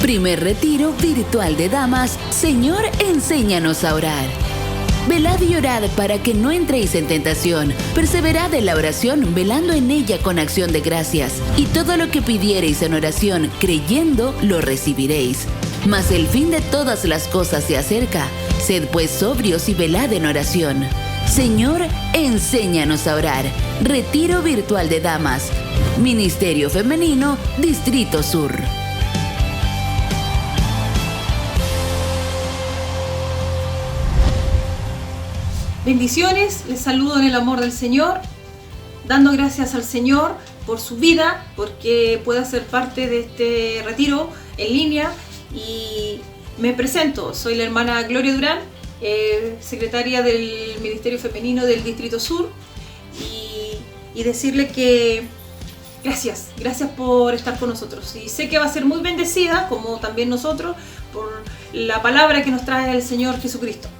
Primer retiro virtual de damas. Señor, enséñanos a orar. Velad y orad para que no entréis en tentación. Perseverad en la oración, velando en ella con acción de gracias. Y todo lo que pidiereis en oración, creyendo, lo recibiréis. Mas el fin de todas las cosas se acerca. Sed pues sobrios y velad en oración. Señor, enséñanos a orar. Retiro virtual de damas. Ministerio Femenino, Distrito Sur. Bendiciones, les saludo en el amor del Señor, dando gracias al Señor por su vida, porque pueda ser parte de este retiro en línea. Y me presento, soy la hermana Gloria Durán, secretaria del Ministerio Femenino del Distrito Sur, y decirle que gracias por estar con nosotros. Y sé que va a ser muy bendecida, como también nosotros, por la palabra que nos trae el Señor Jesucristo.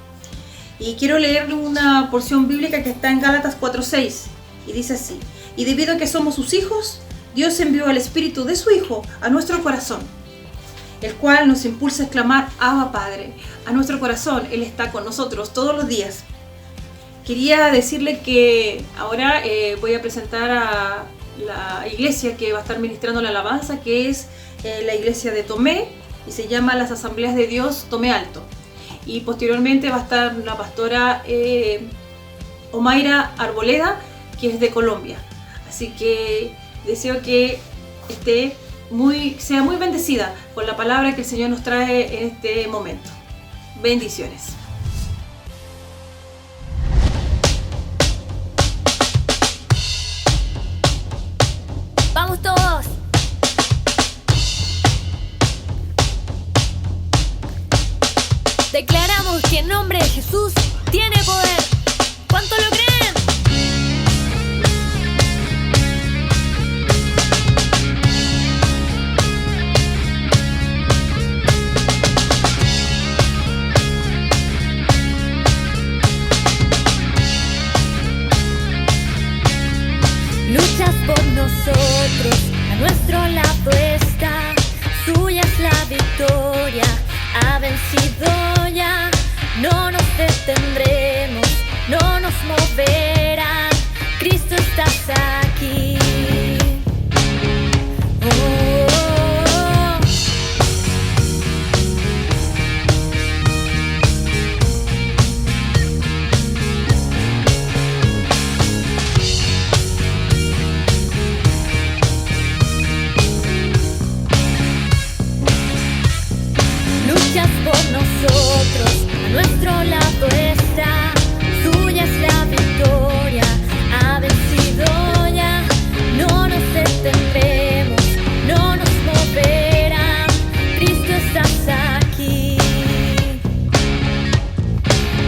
Y quiero leerle una porción bíblica que está en Gálatas 4:6, y dice así: y debido a que somos sus hijos, Dios envió el Espíritu de su Hijo a nuestro corazón, el cual nos impulsa a exclamar: Abba Padre. A nuestro corazón, Él está con nosotros todos los días. Quería decirle que ahora voy a presentar a la iglesia que va a estar ministrando la alabanza, que es la iglesia de Tomé, y se llama Las Asambleas de Dios Tomé Alto. Y posteriormente va a estar la pastora Omaira Arboleda, que es de Colombia. Así que deseo que sea muy bendecida con la palabra que el Señor nos trae en este momento. Bendiciones. ¡Vamos todos! Declaramos que el nombre de Jesús tiene poder. ¿Cuánto lo creen? Luchas por nosotros, a nuestro lado está. Suya es la victoria, ha vencido ya. No nos detendremos, no nos moverán. Cristo estás aquí. Luchas por nosotros, a nuestro lado está. Suya es la victoria, ha vencido ya. No nos detendremos, no nos moverán. Cristo estás aquí.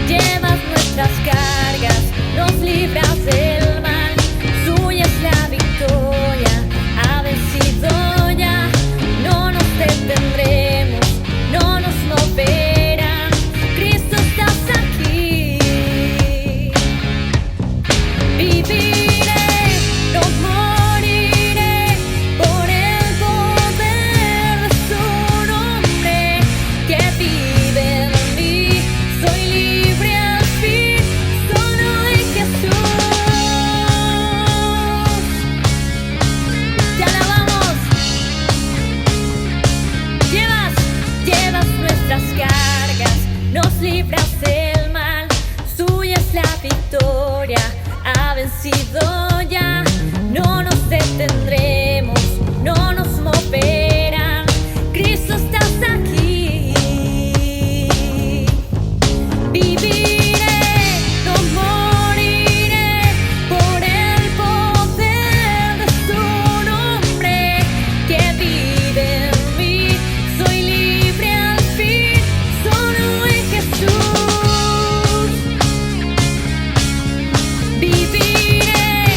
Llevas nuestras cargas, nos libras del mal. Suya es la victoria, ha vencido ya. No nos detendremos, no nos moverán. Cristo estás aquí. Viviré, no moriré por el poder de su nombre que vive en mí. Soy libre al fin, solo en Jesús. Te alabamos. Llevas nuestras cargas, nos libras del mal. Suya es la victoria, ha vencido ya. No nos detendremos, no nos moverán. Cristo estás aquí. Viviré, no moriré por el poder de su nombre que vive en mí. Soy libre al fin, solo en Jesús. Viviré,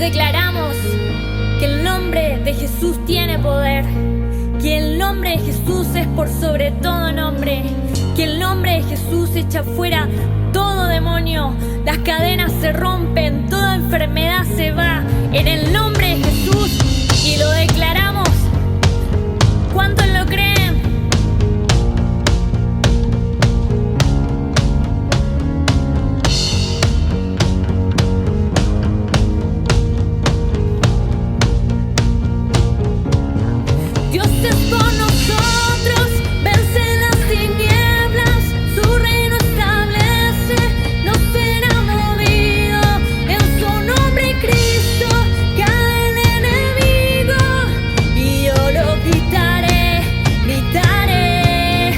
declaramos que el nombre de Jesús tiene poder, que el nombre de Jesús es por sobre todo nombre, que el nombre de Jesús echa fuera todo demonio, las cadenas se rompen, toda enfermedad se va en el nombre de Jesús y lo declaramos. ¿Cuántos lo creen? Dios es por nosotros, vence las tinieblas, su reino establece, no será movido, en su nombre Cristo cae el enemigo, y yo lo gritaré, gritaré.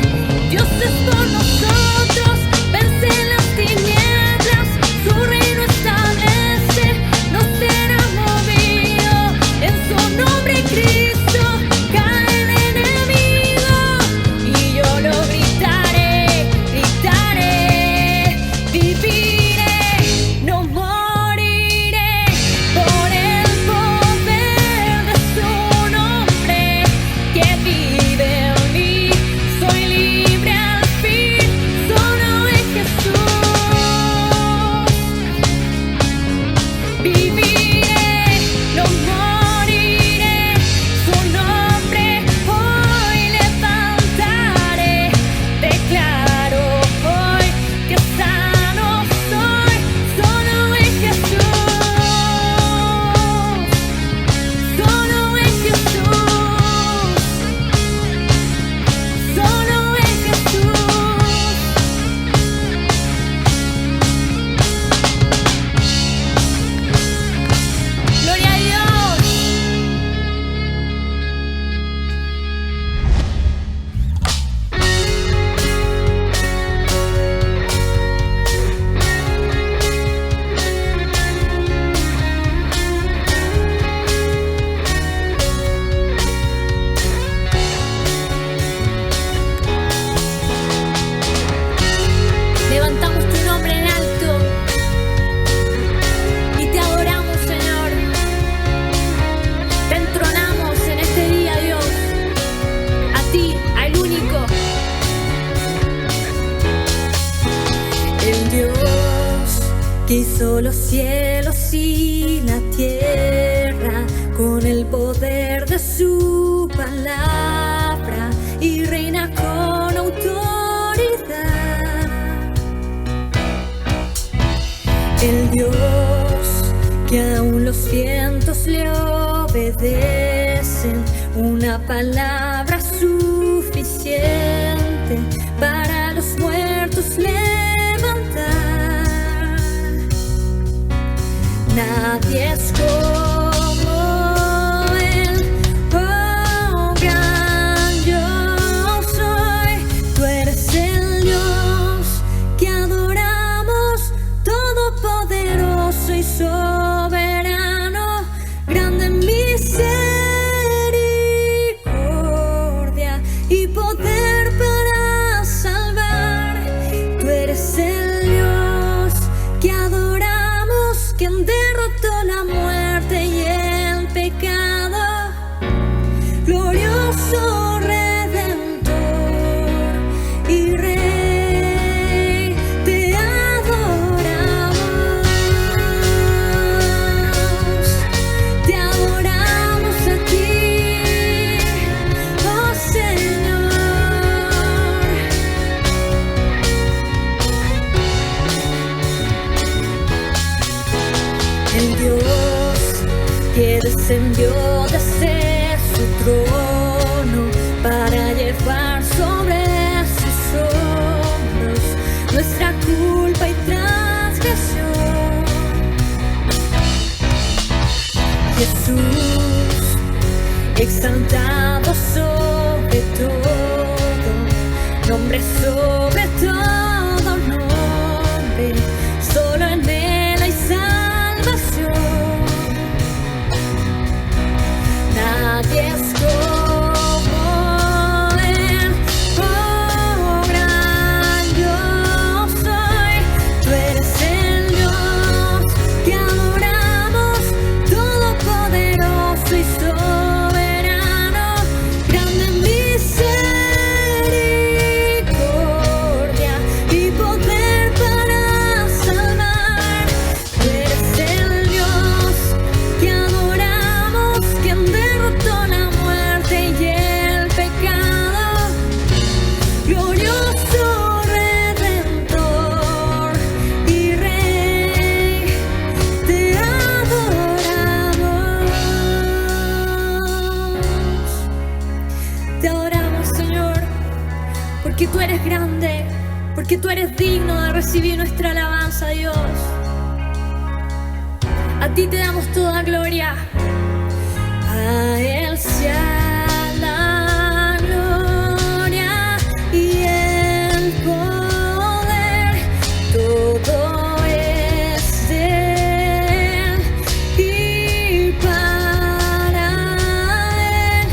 Dios es por nosotros, vence las tinieblas, su reino establece, no será movido, en su nombre Cristo. Hizo los cielos y la tierra con el poder de su palabra y reina con autoridad. El Dios que aún los vientos le obedecen, una palabra suficiente para los muertos levantar. Nadie es como Él, oh gran yo soy. Tú eres el Dios que adoramos, todopoderoso y soberano, grande en misericordia y poder para salvar. Tú eres el Dios que adoramos, quien derrotó la muerte y el pecado, glorioso Redentor y Rey, te adoramos a ti, oh Señor. El Dios que descendió desde su trono para llevar sobre sus hombros nuestra culpa y transgresión. Jesús, exaltado sobre todo, nombre sobre todo nombre, solo en Él hay salvación. Nadie es como Él, oh gran yo soy. Tú eres el Dios que adoramos, A ti te damos toda gloria. A Él sea la gloria y el poder. Todo es de Él y para Él.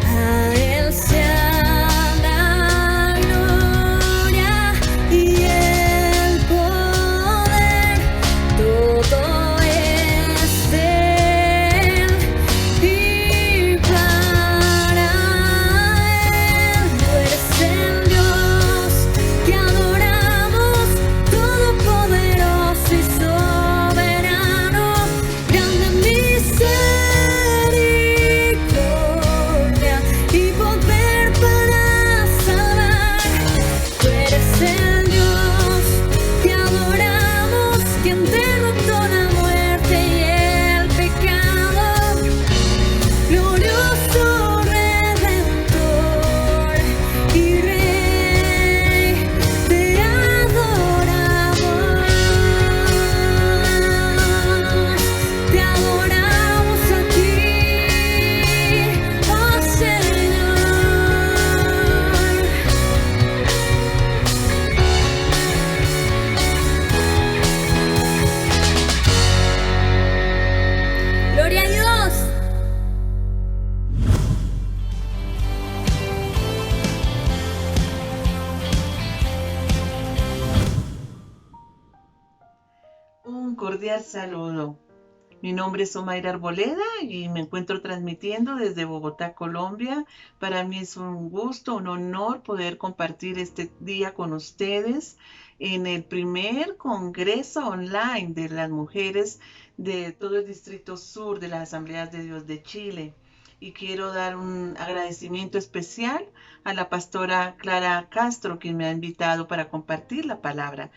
A Él sea la gloria y el poder. Todo es de Él y para Él. Tú eres el Dios que adoramos, todopoderoso y soberano, grande misericordia y poder para salvar. Tú eres el Dios que adoramos, quien derrotó la muerte y el pecado, glorioso Redentor y Rey, te adoramos aquí, oh Señor. Gloria a Dios. Un cordial saludo. Mi nombre es Omaira Arboleda y me encuentro transmitiendo desde Bogotá, Colombia. Para mí es un gusto, un honor poder compartir este día con ustedes en el primer congreso online de las mujeres de todo el Distrito Sur de las Asambleas de Dios de Chile. Y quiero dar un agradecimiento especial a la pastora Clara Castro, quien me ha invitado para compartir la palabra.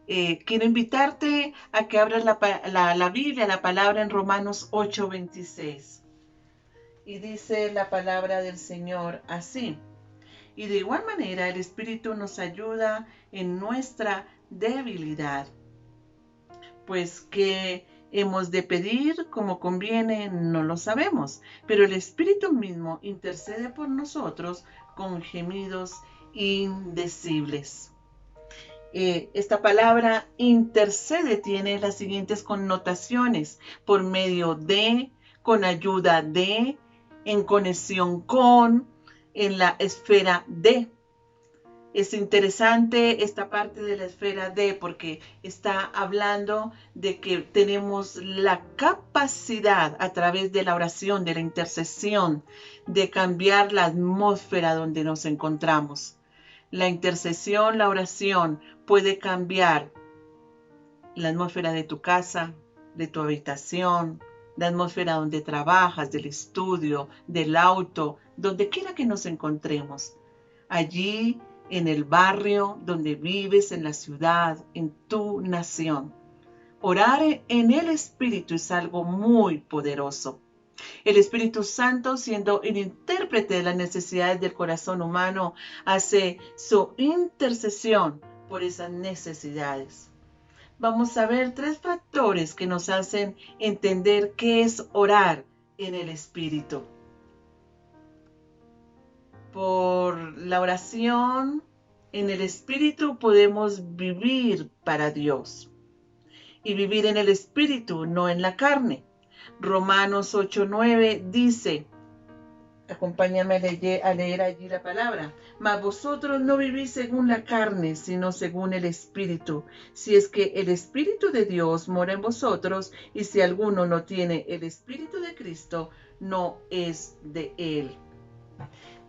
Quiero invitarte a que abras la Biblia, la palabra en Romanos 8:26. Y dice la palabra del Señor así: y de igual manera el Espíritu nos ayuda en nuestra debilidad. Pues que hemos de pedir como conviene, no lo sabemos, pero el Espíritu mismo intercede por nosotros con gemidos indecibles. Esta palabra intercede tiene las siguientes connotaciones: por medio de, con ayuda de, en conexión con, en la esfera de. Es interesante esta parte de la esfera de porque está hablando de que tenemos la capacidad a través de la oración, de la intercesión, de cambiar la atmósfera donde nos encontramos. La intercesión, la oración puede cambiar la atmósfera de tu casa, de tu habitación, la atmósfera donde trabajas, del estudio, del auto, donde quiera que nos encontremos. Allí, en el barrio donde vives, en la ciudad, en tu nación. Orar en el Espíritu es algo muy poderoso. El Espíritu Santo, siendo el intérprete de las necesidades del corazón humano, hace su intercesión por esas necesidades. Vamos a ver 3 factores que nos hacen entender qué es orar en el Espíritu. Por la oración en el Espíritu podemos vivir para Dios. Y vivir en el Espíritu, no en la carne. Romanos 8:9 dice, acompáñame a leer allí la palabra: mas vosotros no vivís según la carne, sino según el Espíritu, si es que el Espíritu de Dios mora en vosotros, y si alguno no tiene el Espíritu de Cristo, no es de él.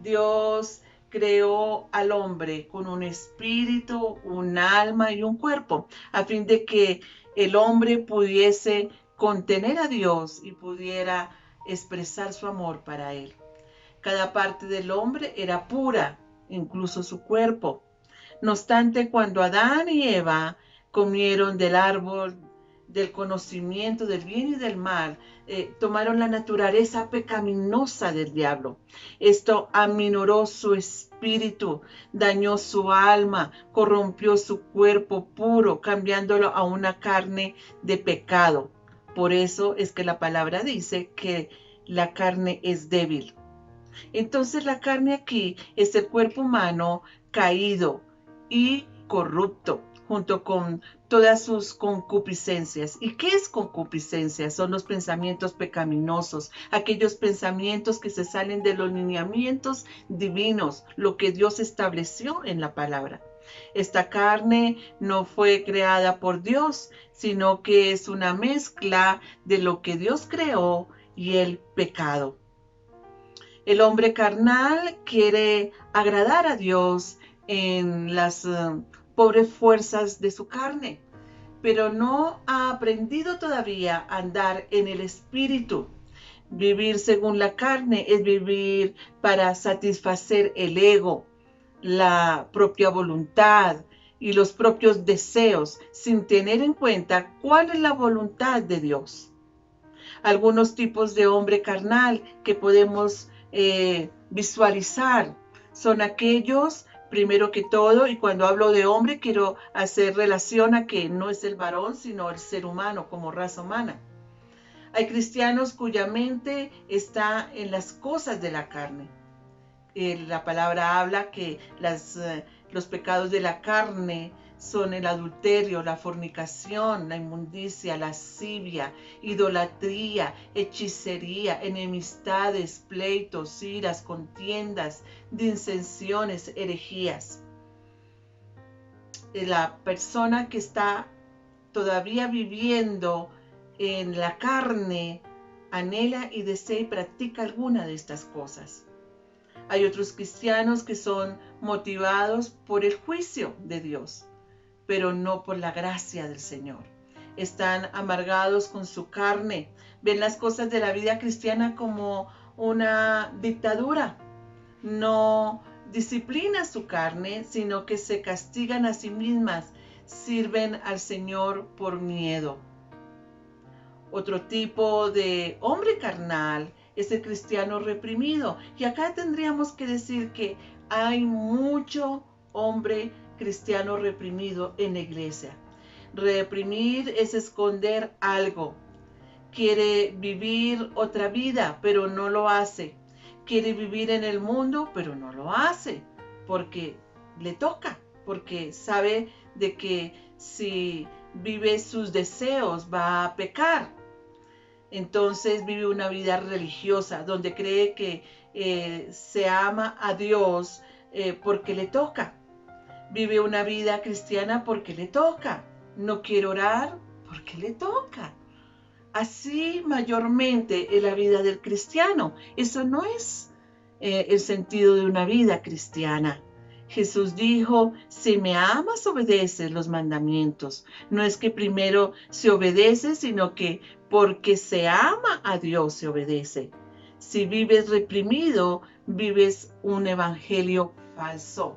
Dios creó al hombre con un espíritu, un alma y un cuerpo, a fin de que el hombre pudiese contener a Dios y pudiera expresar su amor para él. Cada parte del hombre era pura, incluso su cuerpo. No obstante, cuando Adán y Eva comieron del árbol del conocimiento del bien y del mal, tomaron la naturaleza pecaminosa del diablo. Esto aminoró su espíritu, dañó su alma, corrompió su cuerpo puro, cambiándolo a una carne de pecado. Por eso es que la palabra dice que la carne es débil. Entonces la carne aquí es el cuerpo humano caído y corrupto, junto con todas sus concupiscencias. ¿Y qué es concupiscencia? Son los pensamientos pecaminosos, aquellos pensamientos que se salen de los lineamientos divinos, lo que Dios estableció en la palabra. Esta carne no fue creada por Dios, sino que es una mezcla de lo que Dios creó y el pecado. El hombre carnal quiere agradar a Dios en las pobres fuerzas de su carne, pero no ha aprendido todavía a andar en el espíritu. Vivir según la carne es vivir para satisfacer el ego, la propia voluntad y los propios deseos, sin tener en cuenta cuál es la voluntad de Dios. Algunos tipos de hombre carnal que podemos visualizar son aquellos, primero que todo, y cuando hablo de hombre quiero hacer relación a que no es el varón, sino el ser humano como raza humana. Hay cristianos cuya mente está en las cosas de la carne. La palabra habla que los pecados de la carne son el adulterio, la fornicación, la inmundicia, lascivia, idolatría, hechicería, enemistades, pleitos, iras, contiendas, disensiones, herejías. La persona que está todavía viviendo en la carne anhela y desea y practica alguna de estas cosas. Hay otros cristianos que son motivados por el juicio de Dios, pero no por la gracia del Señor. Están amargados con su carne, ven las cosas de la vida cristiana como una dictadura. No disciplinan su carne, sino que se castigan a sí mismas, sirven al Señor por miedo. Otro tipo de hombre carnal es el cristiano reprimido. Y acá tendríamos que decir que hay mucho hombre cristiano reprimido en la iglesia. Reprimir es esconder algo. Quiere vivir otra vida, pero no lo hace. Quiere vivir en el mundo, pero no lo hace, porque le toca, porque sabe de que si vive sus deseos va a pecar. Entonces vive una vida religiosa donde cree que se ama a Dios porque le toca. Vive una vida cristiana porque le toca. No quiere orar porque le toca. Así mayormente es la vida del cristiano. Eso no es el sentido de una vida cristiana. Jesús dijo, si me amas, obedeces los mandamientos. No es que primero se obedece, sino que porque se ama a Dios se obedece. Si vives reprimido, vives un evangelio falso.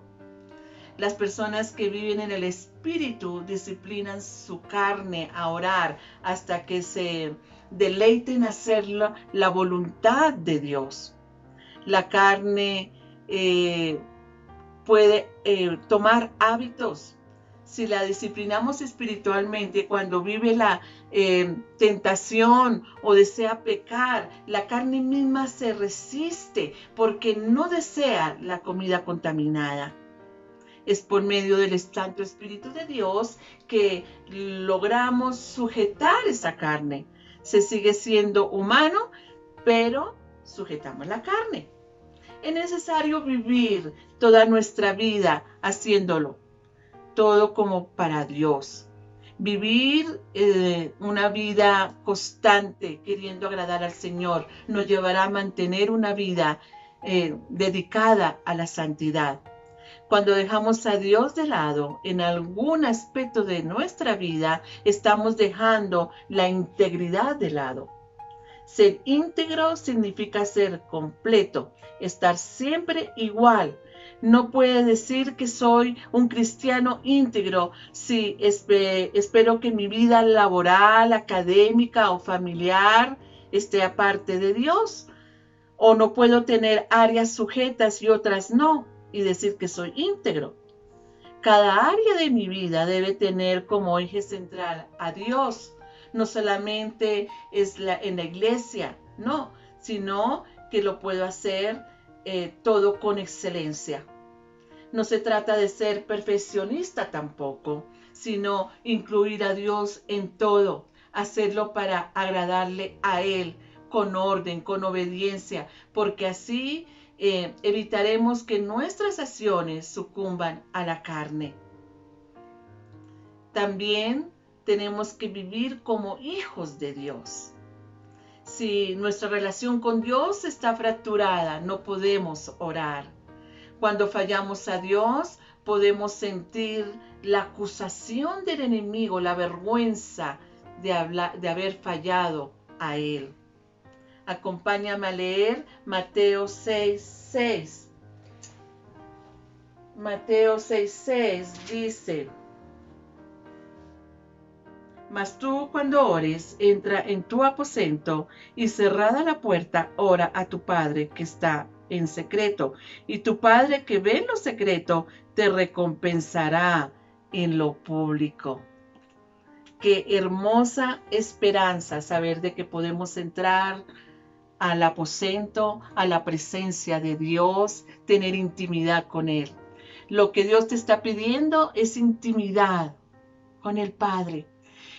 Las personas que viven en el Espíritu disciplinan su carne a orar hasta que se deleiten a hacer la voluntad de Dios. La carne puede tomar hábitos. Si la disciplinamos espiritualmente, cuando vive la tentación o desea pecar, la carne misma se resiste porque no desea la comida contaminada. Es por medio del Santo Espíritu de Dios que logramos sujetar esa carne. Se sigue siendo humano, pero sujetamos la carne. Es necesario vivir toda nuestra vida haciéndolo, todo como para Dios. Vivir una vida constante queriendo agradar al Señor nos llevará a mantener una vida dedicada a la santidad. Cuando dejamos a Dios de lado en algún aspecto de nuestra vida, estamos dejando la integridad de lado. Ser íntegro significa ser completo, estar siempre igual. No puede decir que soy un cristiano íntegro si espero que mi vida laboral, académica o familiar esté aparte de Dios. O no puedo tener áreas sujetas y otras no, y decir que soy íntegro. Cada área de mi vida debe tener como eje central a Dios. No solamente es en la iglesia, no, sino que lo puedo hacer todo con excelencia. No se trata de ser perfeccionista tampoco, sino incluir a Dios en todo, hacerlo para agradarle a Él, con orden, con obediencia, porque así evitaremos que nuestras acciones sucumban a la carne. También tenemos que vivir como hijos de Dios. Si nuestra relación con Dios está fracturada, no podemos orar. Cuando fallamos a Dios, podemos sentir la acusación del enemigo, la vergüenza de haber fallado a Él. Acompáñame a leer Mateo 6:6. Mateo 6:6 dice: Mas tú, cuando ores, entra en tu aposento y cerrada la puerta, ora a tu Padre que está en secreto, y tu Padre que ve en lo secreto te recompensará en lo público. Qué hermosa esperanza saber de que podemos entrar al aposento, a la presencia de Dios, tener intimidad con Él. Lo que Dios te está pidiendo es intimidad con el Padre.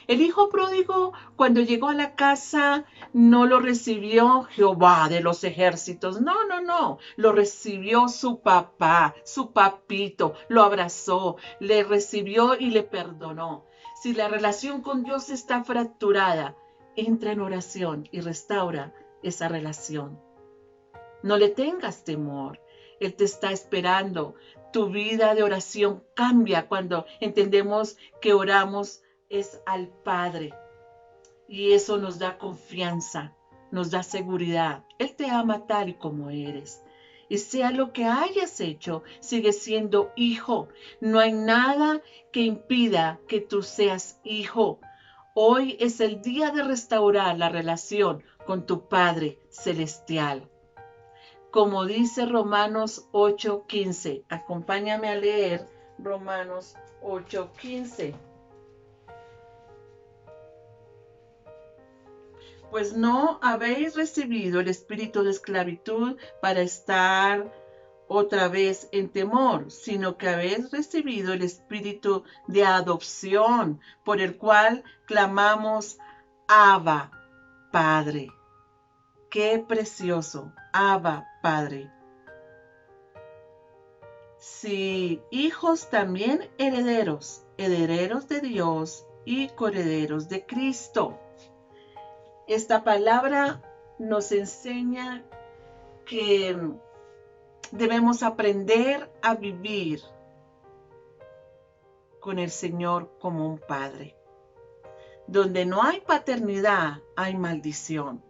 El hijo pródigo, cuando llegó a la casa, no lo recibió Jehová de los ejércitos. No. Lo recibió su papá, su papito. Lo abrazó, le recibió y le perdonó. Si la relación con Dios está fracturada, entra en oración y restaura esa relación. No le tengas temor. Él te está esperando. Tu vida de oración cambia cuando entendemos que oramos es al Padre, y eso nos da confianza, nos da seguridad. Él te ama tal y como eres, y sea lo que hayas hecho, sigues siendo hijo. No hay nada que impida que tú seas hijo. Hoy es el día de restaurar la relación con tu Padre celestial. Como dice Romanos 8:15, acompáñame a leer Romanos 8:15. Pues no habéis recibido el espíritu de esclavitud para estar otra vez en temor, sino que habéis recibido el espíritu de adopción, por el cual clamamos: Abba, Padre. ¡Qué precioso! Abba, Padre. Sí, hijos también herederos, herederos de Dios y coherederos de Cristo. Esta palabra nos enseña que debemos aprender a vivir con el Señor como un padre. Donde no hay paternidad, hay maldición.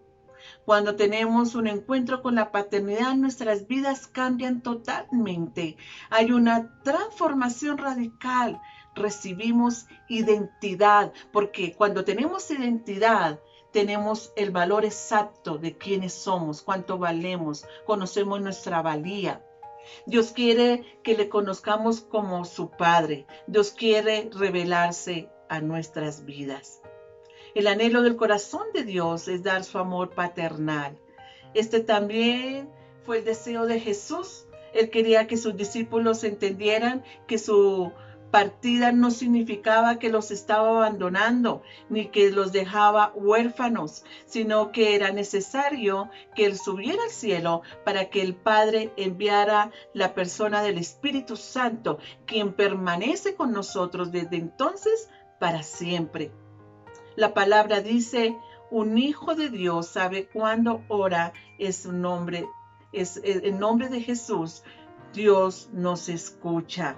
Cuando tenemos un encuentro con la paternidad, nuestras vidas cambian totalmente. Hay una transformación radical. Recibimos identidad, porque cuando tenemos identidad, tenemos el valor exacto de quiénes somos, cuánto valemos, conocemos nuestra valía. Dios quiere que le conozcamos como su Padre. Dios quiere revelarse a nuestras vidas. El anhelo del corazón de Dios es dar su amor paternal. Este también fue el deseo de Jesús. Él quería que sus discípulos entendieran que su partida no significaba que los estaba abandonando, ni que los dejaba huérfanos, sino que era necesario que Él subiera al cielo para que el Padre enviara la persona del Espíritu Santo, quien permanece con nosotros desde entonces para siempre. La palabra dice: un hijo de Dios sabe cuándo ora es el nombre de Jesús. Dios nos escucha.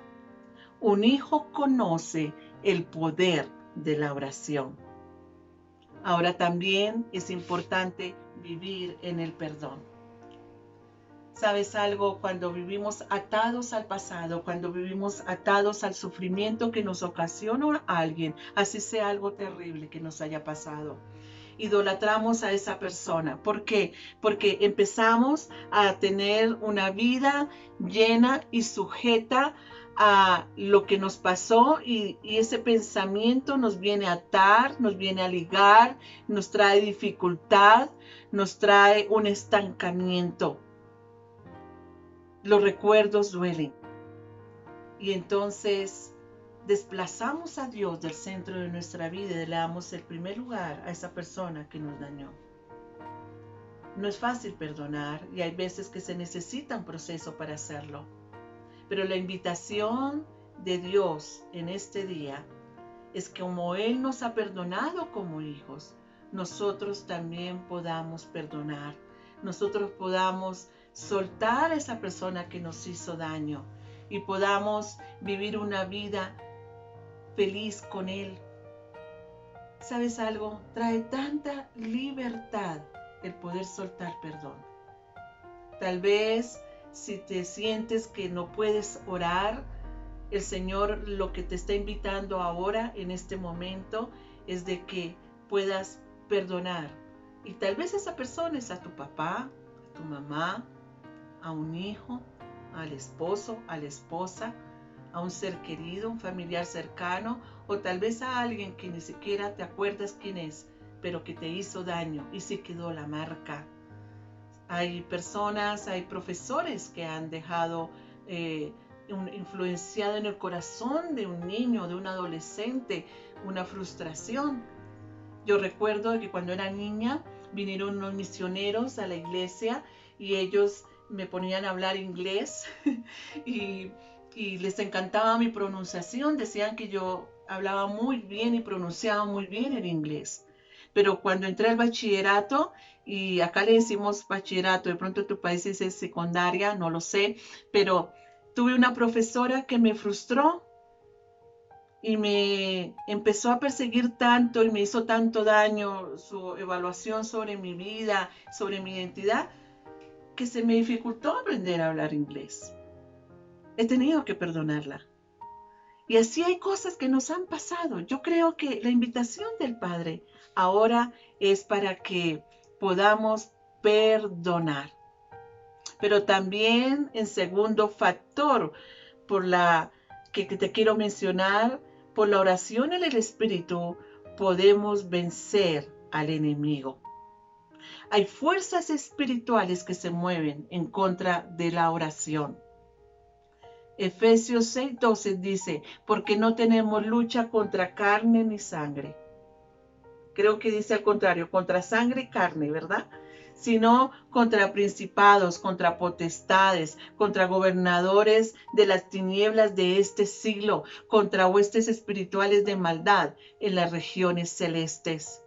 Un hijo conoce el poder de la oración. Ahora también es importante vivir en el perdón. ¿Sabes algo? Cuando vivimos atados al pasado, cuando vivimos atados al sufrimiento que nos ocasiona a alguien, así sea algo terrible que nos haya pasado, idolatramos a esa persona. ¿Por qué? Porque empezamos a tener una vida llena y sujeta a lo que nos pasó y ese pensamiento nos viene a atar, nos viene a ligar, nos trae dificultad, nos trae un estancamiento. Los recuerdos duelen y entonces desplazamos a Dios del centro de nuestra vida y le damos el primer lugar a esa persona que nos dañó. No es fácil perdonar y hay veces que se necesita un proceso para hacerlo. Pero la invitación de Dios en este día es que como Él nos ha perdonado como hijos, nosotros también podamos perdonar. Nosotros podamos soltar a esa persona que nos hizo daño y podamos vivir una vida feliz con Él. ¿Sabes algo? Trae tanta libertad el poder soltar perdón. Tal vez si te sientes que no puedes orar, el Señor lo que te está invitando ahora en este momento es de que puedas perdonar. Y tal vez esa persona es a tu papá, a tu mamá, a un hijo, al esposo, a la esposa, a un ser querido, un familiar cercano, o tal vez a alguien que ni siquiera te acuerdas quién es, pero que te hizo daño y sí quedó la marca. Hay personas, hay profesores que han dejado influenciado en el corazón de un niño, de un adolescente, una frustración. Yo recuerdo que cuando era niña vinieron unos misioneros a la iglesia y ellos me ponían a hablar inglés y les encantaba mi pronunciación. Decían que yo hablaba muy bien y pronunciaba muy bien el inglés. Pero cuando entré al bachillerato, y acá le decimos bachillerato, de pronto en tu país dice secundaria, no lo sé, pero tuve una profesora que me frustró y me empezó a perseguir tanto y me hizo tanto daño su evaluación sobre mi vida, sobre mi identidad, que se me dificultó aprender a hablar inglés. He tenido que perdonarla. Y así hay cosas que nos han pasado. Yo creo que la invitación del Padre ahora es para que podamos perdonar. Pero también en segundo factor, por la que te quiero mencionar, por la oración en el Espíritu podemos vencer al enemigo. Hay fuerzas espirituales que se mueven en contra de la oración. Efesios 6:12 dice, porque no tenemos lucha contra carne ni sangre. Creo que dice al contrario, contra sangre y carne, ¿verdad? Sino contra principados, contra potestades, contra gobernadores de las tinieblas de este siglo, contra huestes espirituales de maldad en las regiones celestes.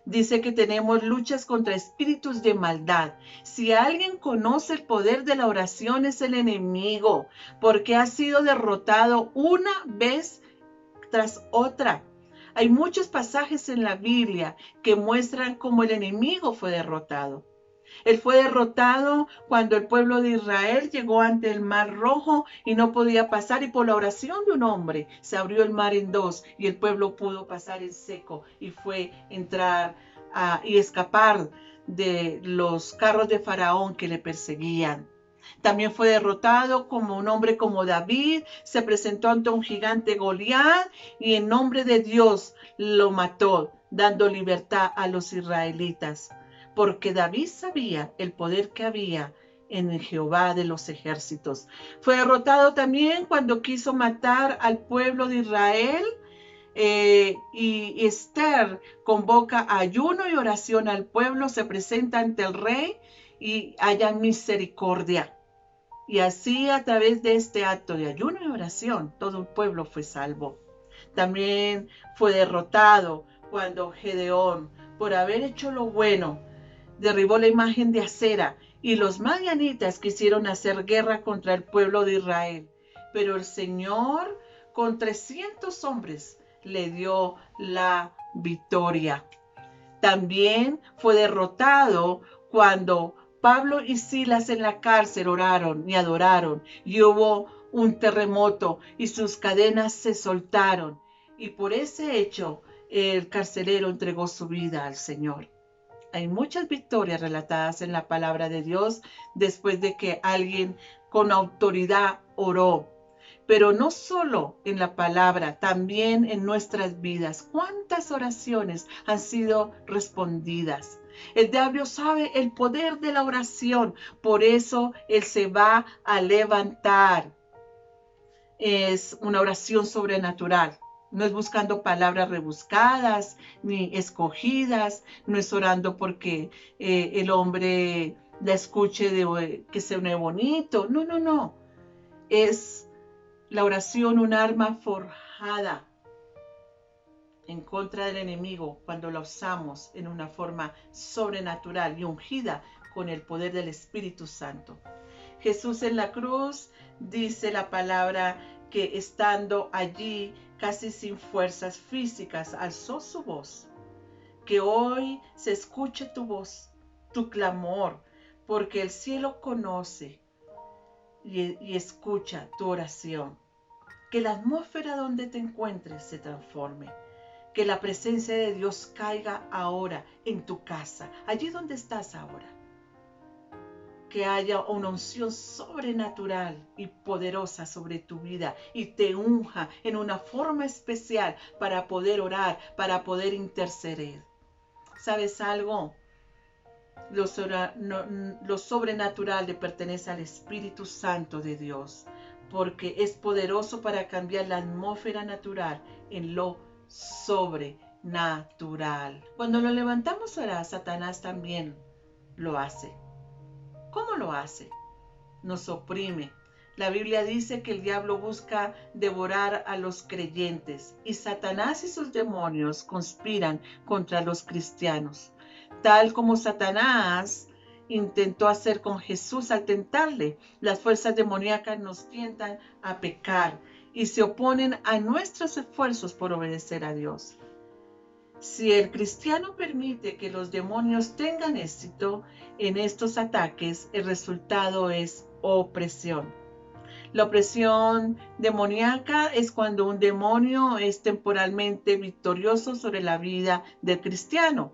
Dice que tenemos luchas contra espíritus de maldad. Si alguien conoce el poder de la oración es el enemigo, porque ha sido derrotado una vez tras otra. Hay muchos pasajes en la Biblia que muestran cómo el enemigo fue derrotado. Él fue derrotado cuando el pueblo de Israel llegó ante el Mar Rojo y no podía pasar, y por la oración de un hombre se abrió el mar en dos y el pueblo pudo pasar en seco y fue entrar y escapar de los carros de Faraón que le perseguían. También fue derrotado como un hombre como David, se presentó ante un gigante Goliat y en nombre de Dios lo mató, dando libertad a los israelitas. Porque David sabía el poder que había en el Jehová de los ejércitos. Fue derrotado también cuando quiso matar al pueblo de Israel. Y Esther convoca ayuno y oración al pueblo, se presenta ante el rey y haya misericordia. Y así a través de este acto de ayuno y oración, todo el pueblo fue salvo. También fue derrotado cuando Gedeón, por haber hecho lo bueno, derribó la imagen de Acera y los madianitas quisieron hacer guerra contra el pueblo de Israel. Pero el Señor con 300 hombres le dio la victoria. También fue derrotado cuando Pablo y Silas en la cárcel oraron y adoraron, y hubo un terremoto y sus cadenas se soltaron. Y por ese hecho el carcelero entregó su vida al Señor. Hay muchas victorias relatadas en la palabra de Dios después de que alguien con autoridad oró. Pero no solo en la palabra, también en nuestras vidas. ¿Cuántas oraciones han sido respondidas? El diablo sabe el poder de la oración, por eso él se va a levantar. Es una oración sobrenatural. No es buscando palabras rebuscadas ni escogidas. No es orando porque el hombre la escuche que se une bonito. No, no, no. Es la oración un arma forjada en contra del enemigo cuando la usamos en una forma sobrenatural y ungida con el poder del Espíritu Santo. Jesús en la cruz dice la palabra que estando allí casi sin fuerzas físicas alzó su voz. Que hoy se escuche tu voz, tu clamor, porque el cielo conoce y escucha tu oración. Que la atmósfera donde te encuentres se transforme. Que la presencia de Dios caiga ahora en tu casa, allí donde estás ahora. Que haya una unción sobrenatural y poderosa sobre tu vida y te unja en una forma especial para poder orar, para poder interceder. ¿Sabes algo? Lo sobrenatural le pertenece al Espíritu Santo de Dios, porque es poderoso para cambiar la atmósfera natural en lo sobrenatural. Cuando lo levantamos a orar, Satanás también lo hace. ¿Cómo lo hace? Nos oprime. La Biblia dice que el diablo busca devorar a los creyentes y Satanás y sus demonios conspiran contra los cristianos. Tal como Satanás intentó hacer con Jesús al tentarle, las fuerzas demoníacas nos tientan a pecar y se oponen a nuestros esfuerzos por obedecer a Dios. Si el cristiano permite que los demonios tengan éxito en estos ataques, el resultado es opresión. La opresión demoníaca es cuando un demonio es temporalmente victorioso sobre la vida del cristiano,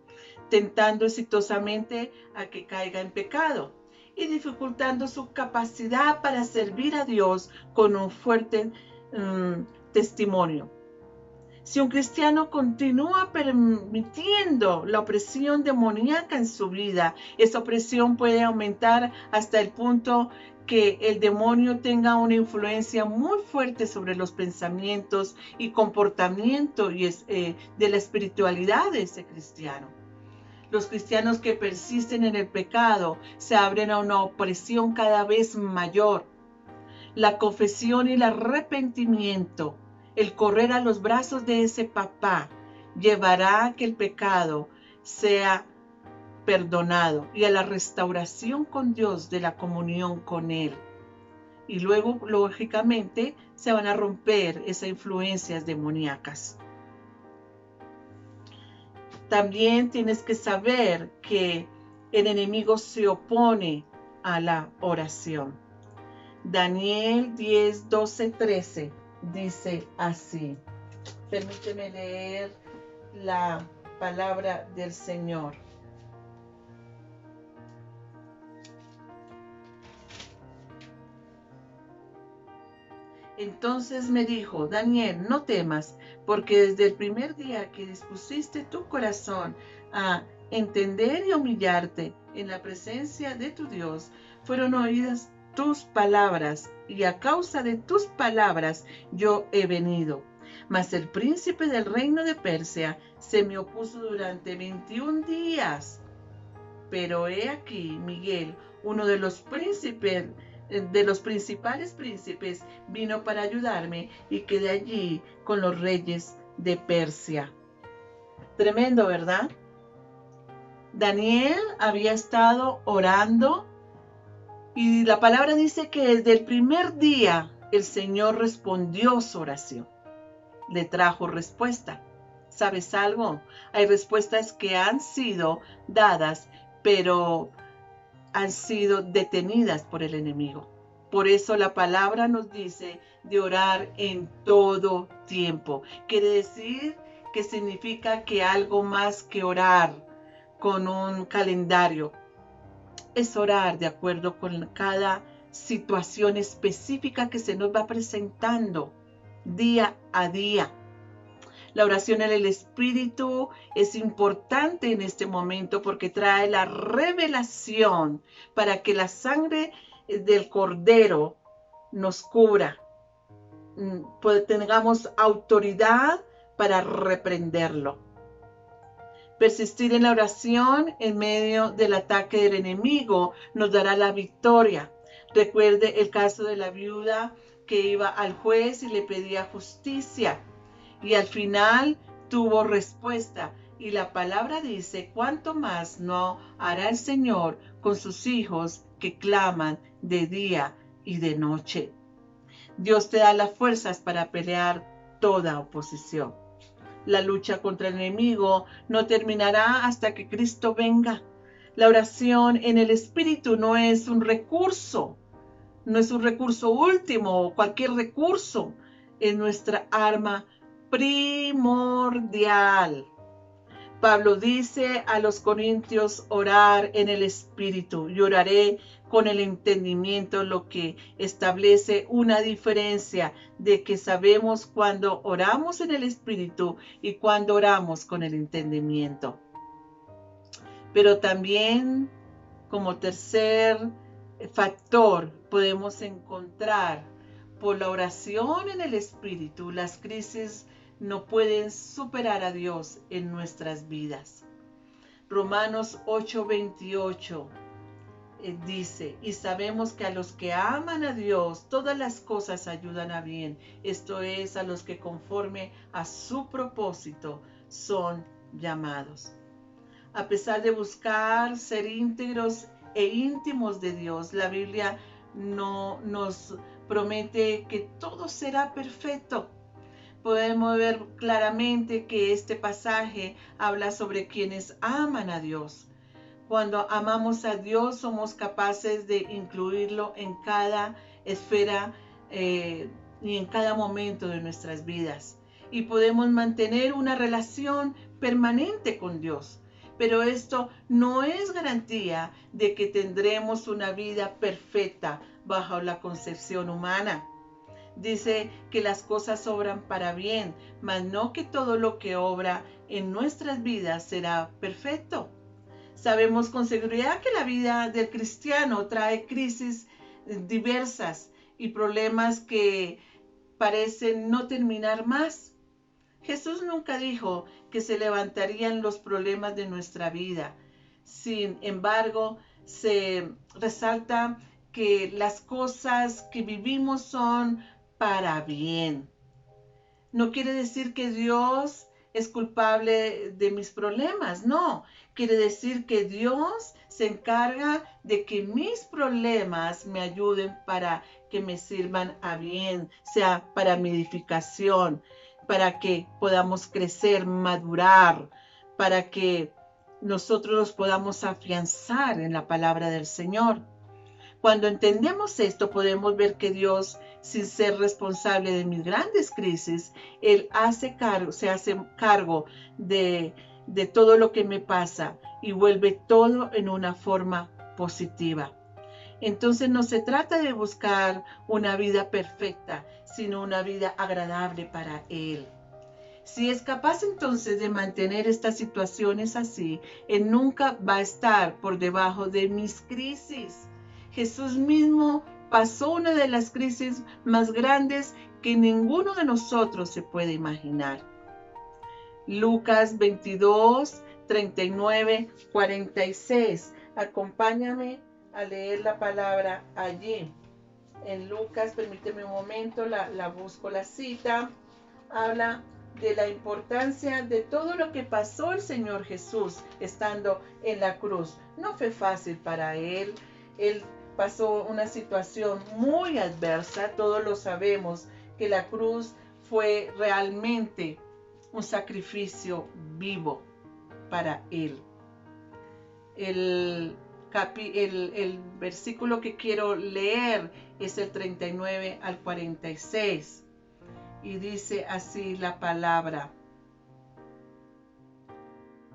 tentando exitosamente a que caiga en pecado y dificultando su capacidad para servir a Dios con un fuerte testimonio. Si un cristiano continúa permitiendo la opresión demoníaca en su vida, esa opresión puede aumentar hasta el punto que el demonio tenga una influencia muy fuerte sobre los pensamientos y comportamiento de la espiritualidad de ese cristiano. Los cristianos que persisten en el pecado se abren a una opresión cada vez mayor. La confesión y el arrepentimiento, el correr a los brazos de ese papá, llevará a que el pecado sea perdonado y a la restauración con Dios de la comunión con Él. Y luego, lógicamente, se van a romper esas influencias demoníacas. También tienes que saber que el enemigo se opone a la oración. Daniel 10, 12, 13 dice así. Permíteme leer la palabra del Señor. Entonces me dijo: Daniel, no temas, porque desde el primer día que dispusiste tu corazón a entender y humillarte en la presencia de tu Dios, fueron oídas tus palabras, y a causa de tus palabras yo he venido. Mas el príncipe del reino de Persia se me opuso durante 21 días. Pero he aquí, Miguel, uno de los principales príncipes, vino para ayudarme y quedé allí con los reyes de Persia. Tremendo, ¿verdad? Daniel había estado orando y la palabra dice que desde el primer día el Señor respondió su oración. Le trajo respuesta. ¿Sabes algo? Hay respuestas que han sido dadas, pero han sido detenidas por el enemigo. Por eso la palabra nos dice de orar en todo tiempo. Quiere decir que significa que algo más que orar con un calendario. Es orar de acuerdo con cada situación específica que se nos va presentando día a día. La oración en el Espíritu es importante en este momento porque trae la revelación para que la sangre del Cordero nos cubra. Pues tengamos autoridad para reprenderlo. Persistir en la oración en medio del ataque del enemigo nos dará la victoria. Recuerde el caso de la viuda que iba al juez y le pedía justicia. Y al final tuvo respuesta. Y la palabra dice, ¿cuánto más no hará el Señor con sus hijos que claman de día y de noche? Dios te da las fuerzas para pelear toda oposición. La lucha contra el enemigo no terminará hasta que Cristo venga. La oración en el Espíritu no es un recurso último o cualquier recurso. Es nuestra arma primordial. Pablo dice a los corintios, orar en el Espíritu y oraré con el entendimiento, lo que establece una diferencia de que sabemos cuando oramos en el Espíritu y cuando oramos con el entendimiento. Pero también, como tercer factor, podemos encontrar por la oración en el Espíritu, las crisis no pueden superar a Dios en nuestras vidas. Romanos 8:28 dice, y sabemos que a los que aman a Dios, todas las cosas ayudan a bien. Esto es, a los que conforme a su propósito son llamados. A pesar de buscar ser íntegros e íntimos de Dios, la Biblia no nos promete que todo será perfecto. Podemos ver claramente que este pasaje habla sobre quienes aman a Dios. Cuando amamos a Dios, somos capaces de incluirlo en cada esfera y en cada momento de nuestras vidas. Y podemos mantener una relación permanente con Dios. Pero esto no es garantía de que tendremos una vida perfecta bajo la concepción humana. Dice que las cosas obran para bien, mas no que todo lo que obra en nuestras vidas será perfecto. Sabemos con seguridad que la vida del cristiano trae crisis diversas y problemas que parecen no terminar más. Jesús nunca dijo que se levantarían los problemas de nuestra vida. Sin embargo, se resalta que las cosas que vivimos son para bien. No quiere decir que Dios es culpable de mis problemas, no. Quiere decir que Dios se encarga de que mis problemas me ayuden para que me sirvan a bien, sea para mi edificación, para que podamos crecer, madurar, para que nosotros nos podamos afianzar en la palabra del Señor. Cuando entendemos esto, podemos ver que Dios, sin ser responsable de mis grandes crisis, Él se hace cargo de todo lo que me pasa y vuelve todo en una forma positiva. Entonces no se trata de buscar una vida perfecta, sino una vida agradable para Él. Si es capaz entonces de mantener estas situaciones así, Él nunca va a estar por debajo de mis crisis. Jesús mismo pasó una de las crisis más grandes que ninguno de nosotros se puede imaginar. Lucas 22, 39, 46. Acompáñame a leer la palabra allí. En Lucas, permíteme un momento, la busco la cita. Habla de la importancia de todo lo que pasó el Señor Jesús estando en la cruz. No fue fácil para Él. Él pasó una situación muy adversa. Todos lo sabemos, que la cruz fue realmente un sacrificio vivo para Él. Él El versículo que quiero leer es el 39 al 46. Y dice así la palabra.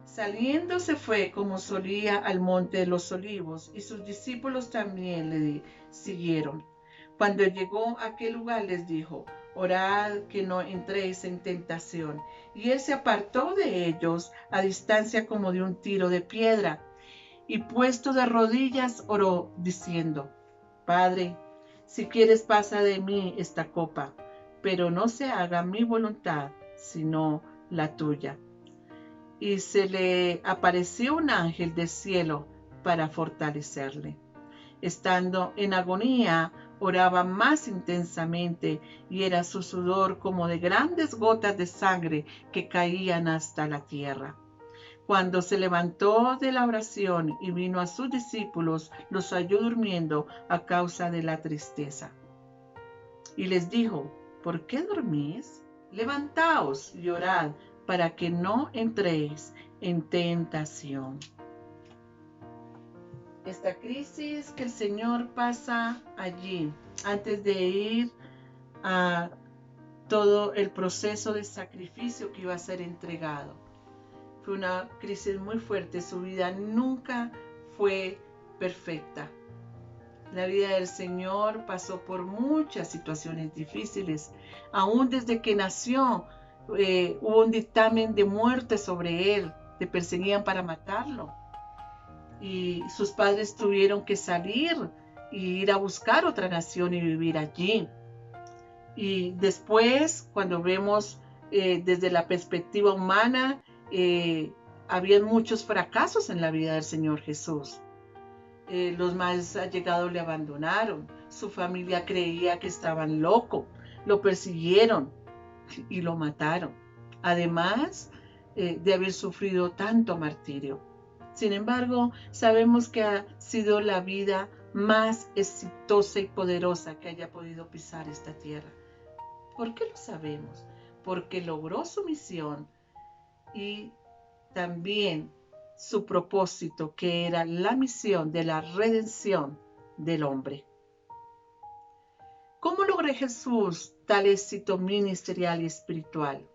Saliendo se fue como solía al monte de los olivos, y sus discípulos también le siguieron. Cuando llegó a aquel lugar les dijo: orad que no entréis en tentación. Y él se apartó de ellos a distancia como de un tiro de piedra, y puesto de rodillas oró diciendo: Padre, si quieres pasa de mí esta copa, pero no se haga mi voluntad sino la tuya. Y se le apareció un ángel del cielo para fortalecerle. Estando en agonía, oraba más intensamente, y era su sudor como de grandes gotas de sangre que caían hasta la tierra. Cuando se levantó de la oración y vino a sus discípulos, los halló durmiendo a causa de la tristeza. Y les dijo: ¿por qué dormís? Levantaos y orad, para que no entréis en tentación. Esta crisis que el Señor pasa allí, antes de ir a todo el proceso de sacrificio que iba a ser entregado, fue una crisis muy fuerte. Su vida nunca fue perfecta. La vida del Señor pasó por muchas situaciones difíciles. Aún desde que nació, hubo un dictamen de muerte sobre él. Le perseguían para matarlo. Y sus padres tuvieron que salir y ir a buscar otra nación y vivir allí. Y después, cuando vemos desde la perspectiva humana, había muchos fracasos en la vida del Señor Jesús. Los más allegados le abandonaron. Su familia creía que estaban locos. Lo persiguieron y lo mataron. Además de haber sufrido tanto martirio. Sin embargo, sabemos que ha sido la vida más exitosa y poderosa que haya podido pisar esta tierra. ¿Por qué lo sabemos? Porque logró su misión y también su propósito, que era la misión de la redención del hombre. ¿Cómo logró Jesús tal éxito ministerial y espiritual?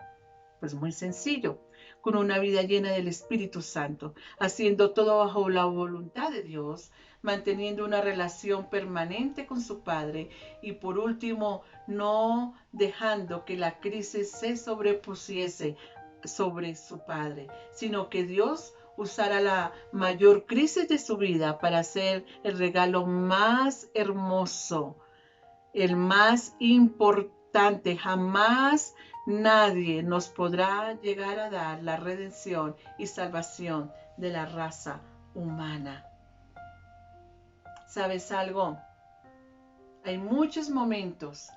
Pues muy sencillo, con una vida llena del Espíritu Santo, haciendo todo bajo la voluntad de Dios, manteniendo una relación permanente con su Padre y por último, no dejando que la crisis se sobrepusiese sobre su Padre, sino que Dios usara la mayor crisis de su vida para hacer el regalo más hermoso, el más importante. Jamás nadie nos podrá llegar a dar la redención y salvación de la raza humana. ¿Sabes algo? Hay muchos momentos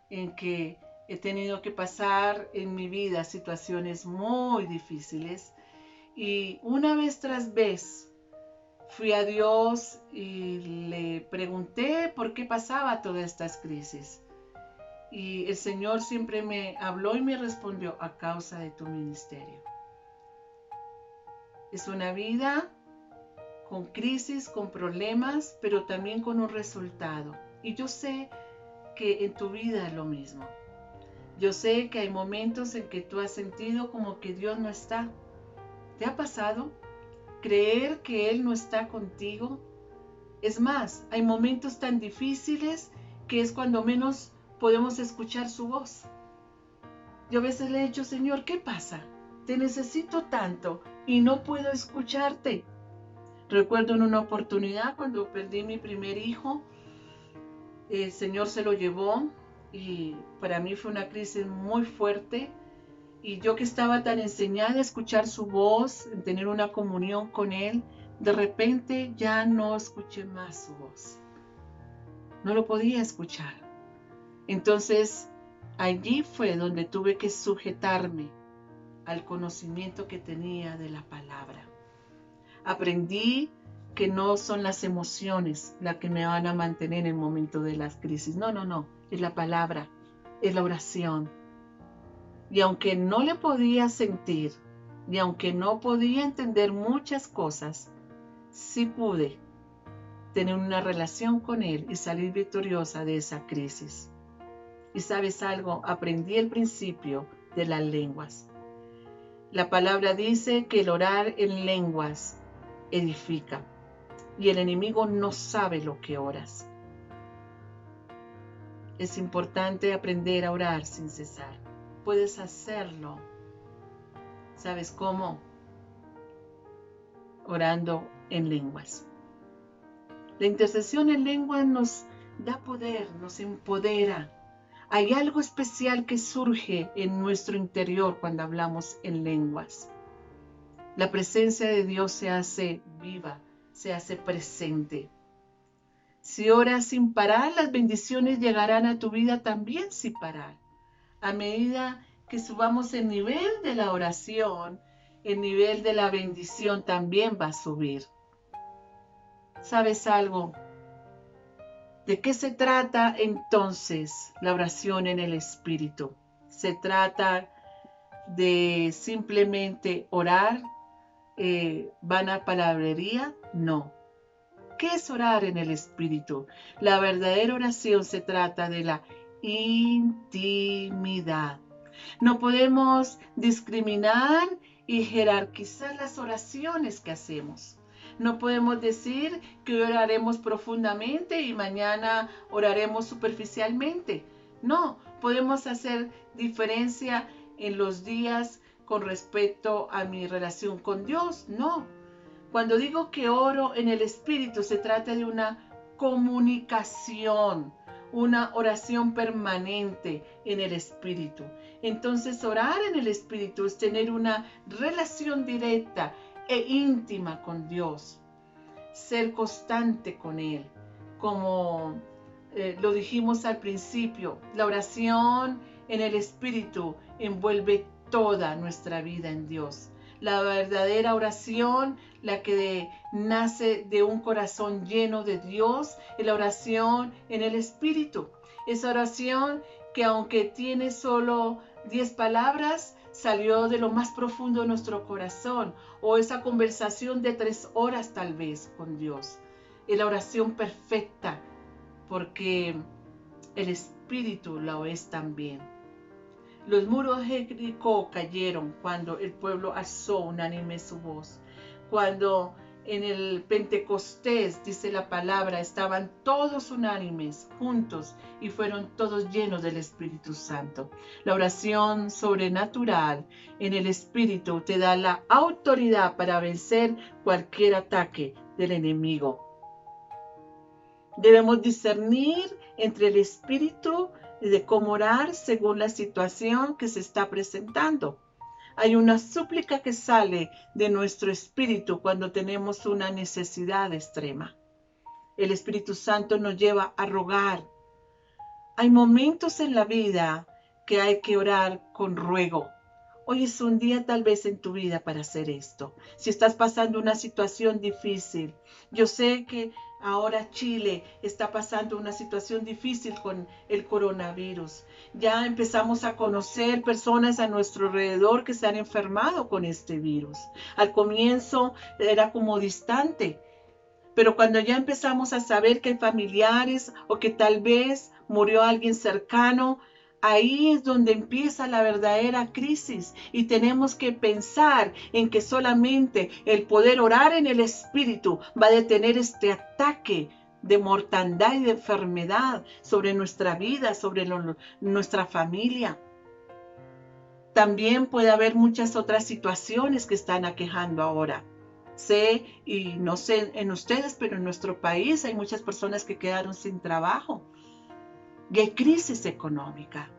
en que he tenido que pasar en mi vida situaciones muy difíciles y una vez tras vez fui a Dios y le pregunté por qué pasaba todas estas crisis. Y el Señor siempre me habló y me respondió: a causa de tu ministerio. Es una vida con crisis, con problemas, pero también con un resultado. Y yo sé que en tu vida es lo mismo. Yo sé que hay momentos en que tú has sentido como que Dios no está. ¿Te ha pasado? ¿Creer que Él no está contigo? Es más, hay momentos tan difíciles que es cuando menos podemos escuchar su voz. Yo a veces le he dicho: Señor, ¿qué pasa? Te necesito tanto y no puedo escucharte. Recuerdo en una oportunidad cuando perdí mi primer hijo, el Señor se lo llevó y para mí fue una crisis muy fuerte. Y yo que estaba tan enseñada a escuchar su voz, en tener una comunión con Él, de repente ya no escuché más su voz. No lo podía escuchar. Entonces, allí fue donde tuve que sujetarme al conocimiento que tenía de la palabra. Aprendí que no son las emociones las que me van a mantener en el momento de las crisis. No. Es la palabra, es la oración. Y aunque no le podía sentir, y aunque no podía entender muchas cosas, sí pude tener una relación con Él y salir victoriosa de esa crisis. Y sabes algo, aprendí el principio de las lenguas. La palabra dice que el orar en lenguas edifica y el enemigo no sabe lo que oras. Es importante aprender a orar sin cesar. Puedes hacerlo. ¿Sabes cómo? Orando en lenguas. La intercesión en lenguas nos da poder, nos empodera. Hay algo especial que surge en nuestro interior cuando hablamos en lenguas. La presencia de Dios se hace viva, se hace presente. Si oras sin parar, las bendiciones llegarán a tu vida también sin parar. A medida que subamos el nivel de la oración, el nivel de la bendición también va a subir. ¿Sabes algo? ¿De qué se trata entonces la oración en el Espíritu? ¿Se trata de simplemente orar, vana palabrería? No. ¿Qué es orar en el Espíritu? La verdadera oración se trata de la intimidad. No podemos discriminar y jerarquizar las oraciones que hacemos. No podemos decir que hoy oraremos profundamente y mañana oraremos superficialmente. No, podemos hacer diferencia en los días con respecto a mi relación con Dios. No. Cuando digo que oro en el Espíritu, se trata de una comunicación, una oración permanente en el Espíritu. Entonces, orar en el Espíritu es tener una relación directa e íntima con Dios, ser constante con Él, como lo dijimos al principio. La oración en el Espíritu envuelve toda nuestra vida en Dios. La verdadera oración, la que nace de un corazón lleno de Dios, es la oración en el Espíritu. Esa oración que aunque tiene solo 10 palabras, salió de lo más profundo de nuestro corazón, o esa conversación de 3 horas tal vez con Dios. Es la oración perfecta, porque el Espíritu lo es también. Los muros de Jericó cayeron cuando el pueblo alzó unánime su voz. Cuando en el Pentecostés, dice la palabra, estaban todos unánimes, juntos, y fueron todos llenos del Espíritu Santo. La oración sobrenatural en el Espíritu te da la autoridad para vencer cualquier ataque del enemigo. Debemos discernir entre el Espíritu y de cómo orar según la situación que se está presentando. Hay una súplica que sale de nuestro espíritu cuando tenemos una necesidad extrema. El Espíritu Santo nos lleva a rogar. Hay momentos en la vida que hay que orar con ruego. Hoy es un día tal vez en tu vida para hacer esto. Si estás pasando una situación difícil, yo sé que ahora Chile está pasando una situación difícil con el coronavirus. Ya empezamos a conocer personas a nuestro alrededor que se han enfermado con este virus. Al comienzo era como distante, pero cuando ya empezamos a saber que hay familiares o que tal vez murió alguien cercano, ahí es donde empieza la verdadera crisis y tenemos que pensar en que solamente el poder orar en el Espíritu va a detener este ataque de mortandad y de enfermedad sobre nuestra vida, sobre nuestra familia. También puede haber muchas otras situaciones que están aquejando ahora. Sé, y no sé en ustedes, pero en nuestro país hay muchas personas que quedaron sin trabajo. Y hay crisis económica.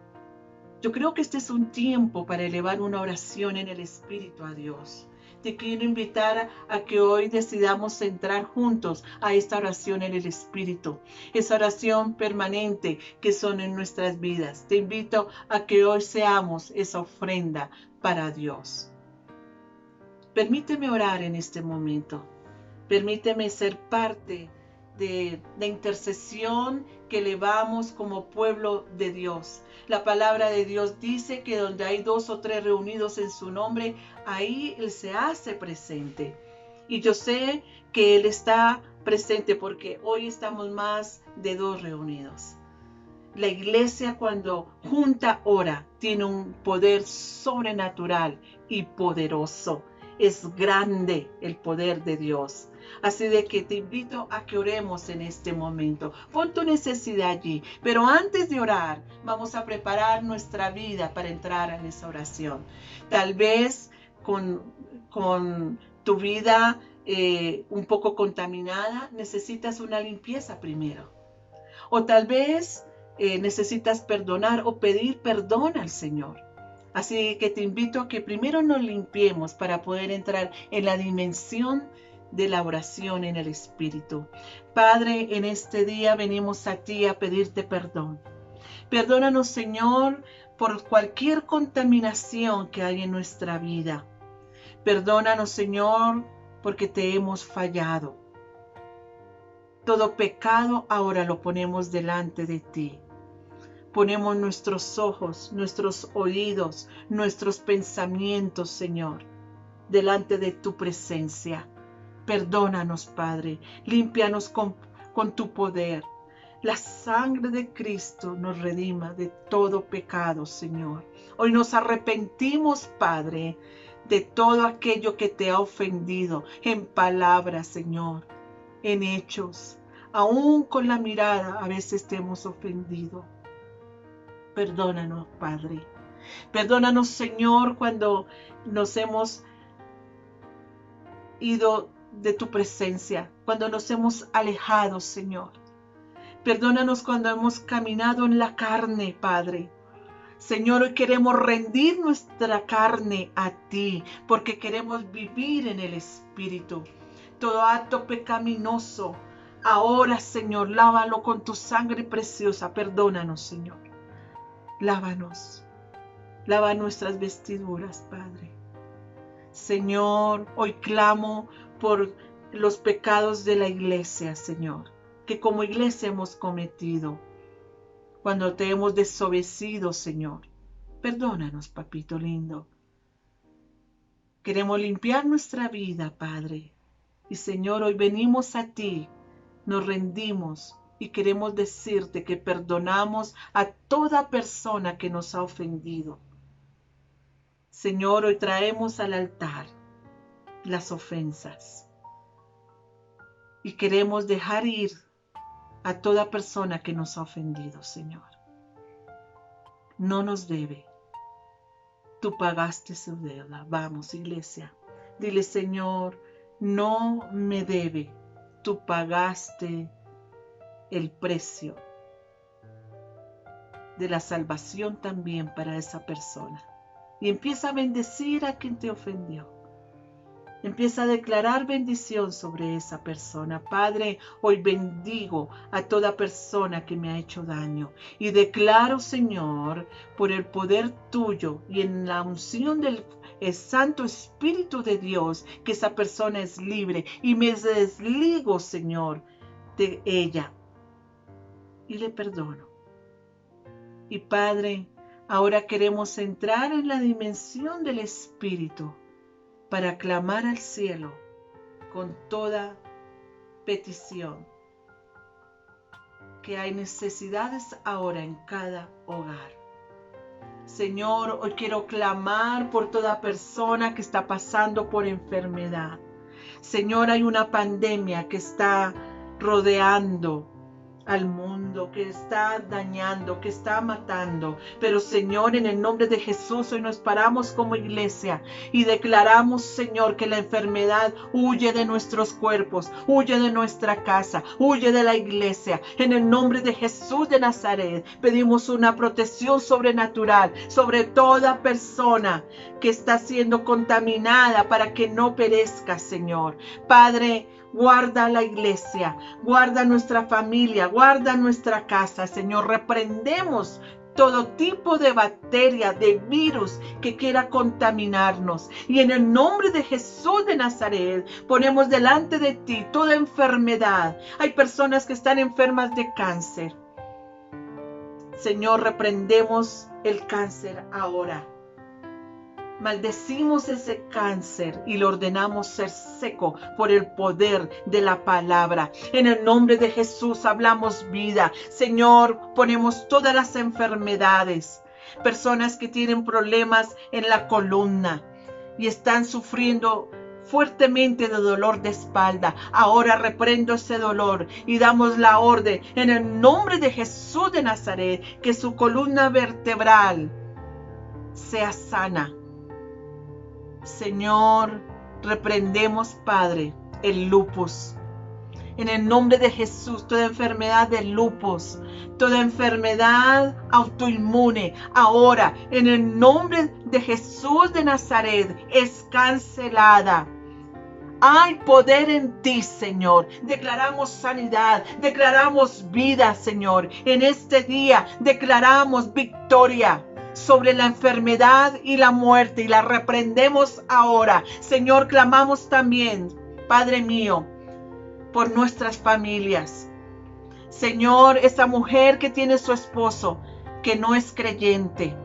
Yo creo que este es un tiempo para elevar una oración en el Espíritu a Dios. Te quiero invitar a que hoy decidamos entrar juntos a esta oración en el Espíritu. Esa oración permanente que son en nuestras vidas. Te invito a que hoy seamos esa ofrenda para Dios. Permíteme orar en este momento. Permíteme ser parte de intercesión que elevamos como pueblo de Dios. La palabra de Dios dice que donde hay 2 o 3 reunidos en su nombre, ahí Él se hace presente. Y yo sé que Él está presente porque hoy estamos más de 2 reunidos. La iglesia cuando junta ora tiene un poder sobrenatural y poderoso. Es grande el poder de Dios. Así de que te invito a que oremos en este momento. Pon tu necesidad allí. Pero antes de orar, vamos a preparar nuestra vida para entrar en esa oración. Tal vez con tu vida un poco contaminada, necesitas una limpieza primero. O tal vez necesitas perdonar o pedir perdón al Señor. Así que te invito a que primero nos limpiemos para poder entrar en la dimensión de la oración en el Espíritu. Padre, en este día venimos a ti a pedirte perdón. Perdónanos, Señor, por cualquier contaminación que hay en nuestra vida. Perdónanos, Señor, porque te hemos fallado. Todo pecado ahora lo ponemos delante de ti. Ponemos nuestros ojos, nuestros oídos, nuestros pensamientos, Señor, delante de tu presencia. Perdónanos, Padre. Límpianos con tu poder. La sangre de Cristo nos redima de todo pecado, Señor. Hoy nos arrepentimos, Padre, de todo aquello que te ha ofendido en palabras, Señor, en hechos. Aún con la mirada a veces te hemos ofendido. Perdónanos, Padre. Perdónanos, Señor, cuando nos hemos ido de tu presencia, cuando nos hemos alejado, Señor. Perdónanos cuando hemos caminado en la carne, Padre. Señor, hoy queremos rendir nuestra carne a ti, porque queremos vivir en el Espíritu. Todo acto pecaminoso, ahora, Señor, lávalo con tu sangre preciosa. Perdónanos, Señor. Lávanos. Lava nuestras vestiduras, Padre. Señor, hoy clamo por los pecados de la iglesia, Señor, que como iglesia hemos cometido cuando te hemos desobedecido, Señor. Perdónanos, papito lindo. Queremos limpiar nuestra vida, Padre. Y Señor, hoy venimos a ti, nos rendimos y queremos decirte que perdonamos a toda persona que nos ha ofendido. Señor, hoy traemos al altar las ofensas y queremos dejar ir a toda persona que nos ha ofendido, Señor. No nos debe. Tú pagaste su deuda. Vamos, iglesia. Dile, Señor, no me debe. Tú pagaste el precio de la salvación también para esa persona. Y empieza a bendecir a quien te ofendió. Empieza a declarar bendición sobre esa persona. Padre, hoy bendigo a toda persona que me ha hecho daño. Y declaro, Señor, por el poder tuyo y en la unción del Santo Espíritu de Dios, que esa persona es libre. Y me desligo, Señor, de ella. Y le perdono. Y Padre, ahora queremos entrar en la dimensión del Espíritu para clamar al cielo con toda petición. Que hay necesidades ahora en cada hogar. Señor, hoy quiero clamar por toda persona que está pasando por enfermedad. Señor, hay una pandemia que está rodeando al mundo, que está dañando, que está matando. Pero Señor, en el nombre de Jesús, hoy nos paramos como iglesia y declaramos, Señor, que la enfermedad huye de nuestros cuerpos, huye de nuestra casa, huye de la iglesia. En el nombre de Jesús de Nazaret, pedimos una protección sobrenatural sobre toda persona que está siendo contaminada para que no perezca, Señor. Padre, guarda la iglesia, guarda nuestra familia, guarda nuestra casa, Señor. Reprendemos todo tipo de bacteria, de virus que quiera contaminarnos. Y en el nombre de Jesús de Nazaret, ponemos delante de ti toda enfermedad. Hay personas que están enfermas de cáncer. Señor, reprendemos el cáncer ahora. Maldecimos ese cáncer y lo ordenamos ser seco por el poder de la palabra. En el nombre de Jesús hablamos vida. Señor, ponemos todas las enfermedades. Personas que tienen problemas en la columna y están sufriendo fuertemente de dolor de espalda. Ahora reprendo ese dolor y damos la orden en el nombre de Jesús de Nazaret que su columna vertebral sea sana. Señor, reprendemos, Padre, el lupus. En el nombre de Jesús, toda enfermedad de lupus, toda enfermedad autoinmune, ahora, en el nombre de Jesús de Nazaret, es cancelada. Hay poder en ti, Señor. Declaramos sanidad, declaramos vida, Señor. En este día declaramos victoria sobre la enfermedad y la muerte y la reprendemos ahora. Señor, clamamos también, Padre mío, por nuestras familias. Señor, esa mujer que tiene su esposo que no es creyente.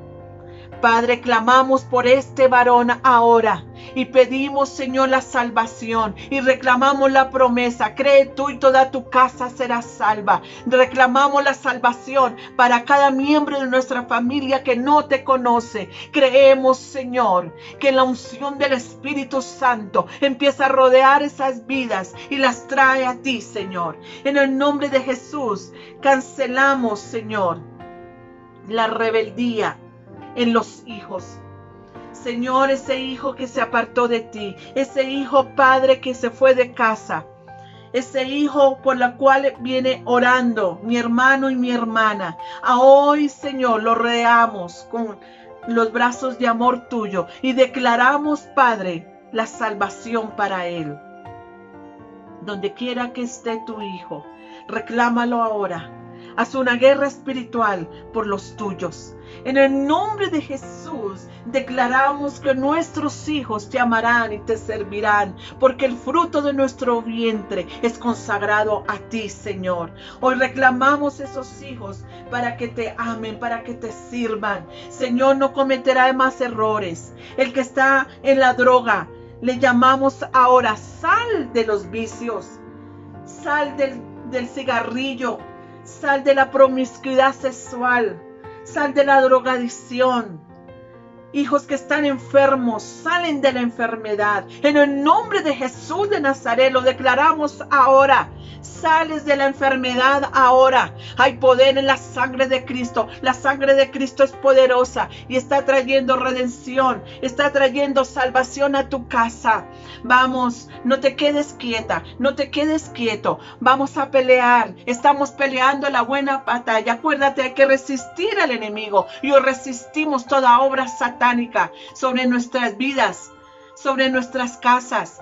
Padre, clamamos por este varón ahora y pedimos, Señor, la salvación y reclamamos la promesa. Cree tú y toda tu casa será salva. Reclamamos la salvación para cada miembro de nuestra familia que no te conoce. Creemos, Señor, que la unción del Espíritu Santo empieza a rodear esas vidas y las trae a ti, Señor. En el nombre de Jesús, cancelamos, Señor, la rebeldía en los hijos. Señor, ese hijo que se apartó de ti, ese hijo, Padre, que se fue de casa, ese hijo por la cual viene orando mi hermano y mi hermana, a hoy, Señor, lo rodeamos con los brazos de amor tuyo y declaramos, Padre, la salvación para él. Donde quiera que esté tu hijo, reclámalo ahora. Haz una guerra espiritual por los tuyos. En el nombre de Jesús declaramos que nuestros hijos te amarán y te servirán, porque el fruto de nuestro vientre es consagrado a ti, Señor. Hoy reclamamos esos hijos para que te amen, para que te sirvan. Señor, no cometerá más errores. El que está en la droga, le llamamos ahora, sal de los vicios, sal del cigarrillo, sal de la promiscuidad sexual, sal de la drogadicción. Hijos que están enfermos, salen de la enfermedad. En el nombre de Jesús de Nazaret lo declaramos ahora. Sales de la enfermedad ahora. Hay poder en la sangre de Cristo. La sangre de Cristo es poderosa y está trayendo redención, está trayendo salvación a tu casa. Vamos, no te quedes quieta, no te quedes quieto. Vamos a pelear. Estamos peleando la buena batalla. Acuérdate, hay que resistir al enemigo. Y hoy resistimos toda obra satánica sobre nuestras vidas, sobre nuestras casas,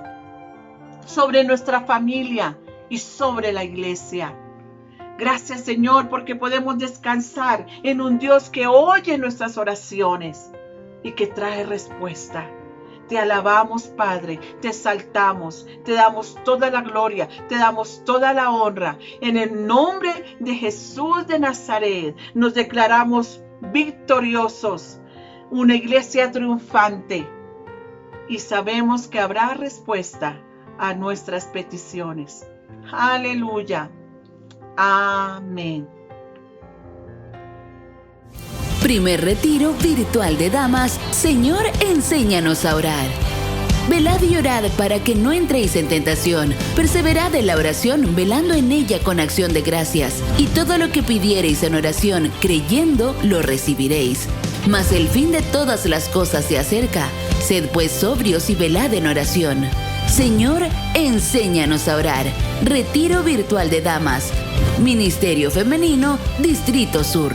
sobre nuestra familia y sobre la iglesia. Gracias, Señor, porque podemos descansar en un Dios que oye nuestras oraciones y que trae respuesta. Te alabamos, Padre, te exaltamos, te damos toda la gloria, te damos toda la honra. En el nombre de Jesús de Nazaret nos declaramos victoriosos, una iglesia triunfante, y sabemos que habrá respuesta a nuestras peticiones. Aleluya. Amén. Primer retiro virtual de damas. Señor, enséñanos a orar. Velad y orad para que no entréis en tentación. Perseverad en la oración, velando en ella con acción de gracias. Y todo lo que pidiereis en oración, creyendo, lo recibiréis. Mas el fin de todas las cosas se acerca. Sed pues sobrios y velad en oración. Señor, enséñanos a orar. Retiro virtual de damas. Ministerio Femenino, Distrito Sur.